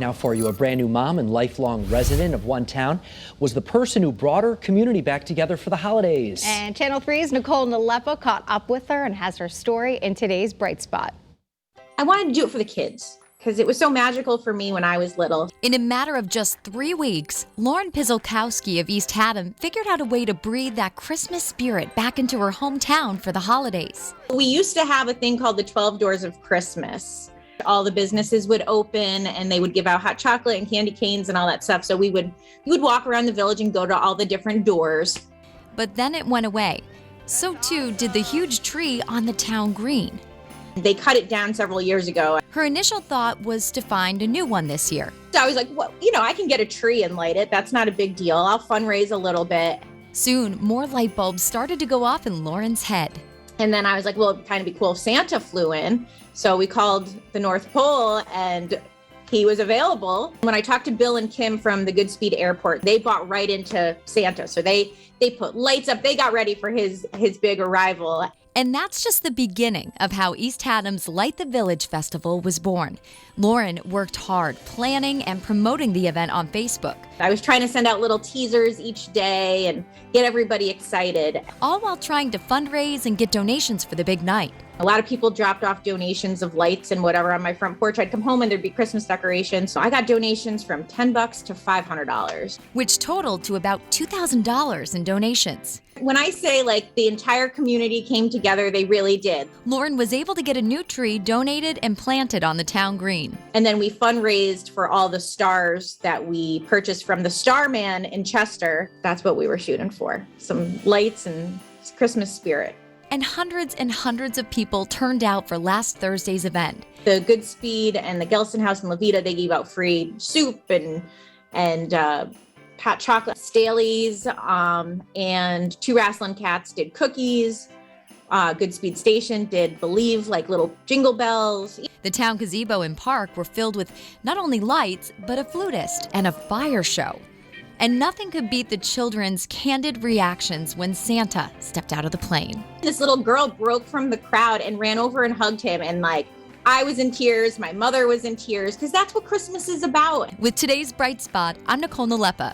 Now for you, a brand new mom and lifelong resident of one town was the person who brought her community back together for the holidays. And Channel 3's Nicole Nalepa caught up with her and has her story in today's Bright Spot. I wanted to do it for the kids because it was so magical for me when I was little. In a matter of just 3 weeks, Lauren Pizolkowski of East Haddam figured out a way to breathe that Christmas spirit back into her hometown for the holidays. We used to have a thing called the 12 Doors of Christmas. All the businesses would open and they would give out hot chocolate and candy canes and all that stuff. So you would walk around the village and go to all the different doors. But then it went away. So too did the huge tree on the town green. They cut it down several years ago. Her initial thought was to find a new one this year. So I was like, well, I can get a tree and light it. That's not a big deal. I'll fundraise a little bit. Soon, more light bulbs started to go off in Lauren's head. And then I was like, well, it'd kind of be cool if Santa flew in. So we called the North Pole and he was available. When I talked to Bill and Kim from the Goodspeed Airport, they bought right into Santa. So they put lights up. They got ready for his big arrival. And that's just the beginning of how East Haddam's Light the Village Festival was born. Lauren worked hard planning and promoting the event on Facebook. I was trying to send out little teasers each day and get everybody excited. All while trying to fundraise and get donations for the big night. A lot of people dropped off donations of lights and whatever on my front porch. I'd come home and there'd be Christmas decorations. So I got donations from $10 to $500. Which totaled to about $2,000 in donations. When I say like the entire community came together, they really did. Lauren was able to get a new tree donated and planted on the town green. And then we fundraised for all the stars that we purchased from the Starman in Chester. That's what we were shooting for. Some lights and Christmas spirit. And hundreds of people turned out for last Thursday's event. The Goodspeed and the Gelston House in Levita, they gave out free soup and hot chocolate. Staley's and Two Wrestling Cats did cookies. Goodspeed Station did Believe, like little jingle bells. The town gazebo and park were filled with not only lights, but a flutist and a fire show. And nothing could beat the children's candid reactions when Santa stepped out of the plane. This little girl broke from the crowd and ran over and hugged him. And I was in tears. My mother was in tears because that's what Christmas is about. With today's Bright Spot, I'm Nicole Nalepa.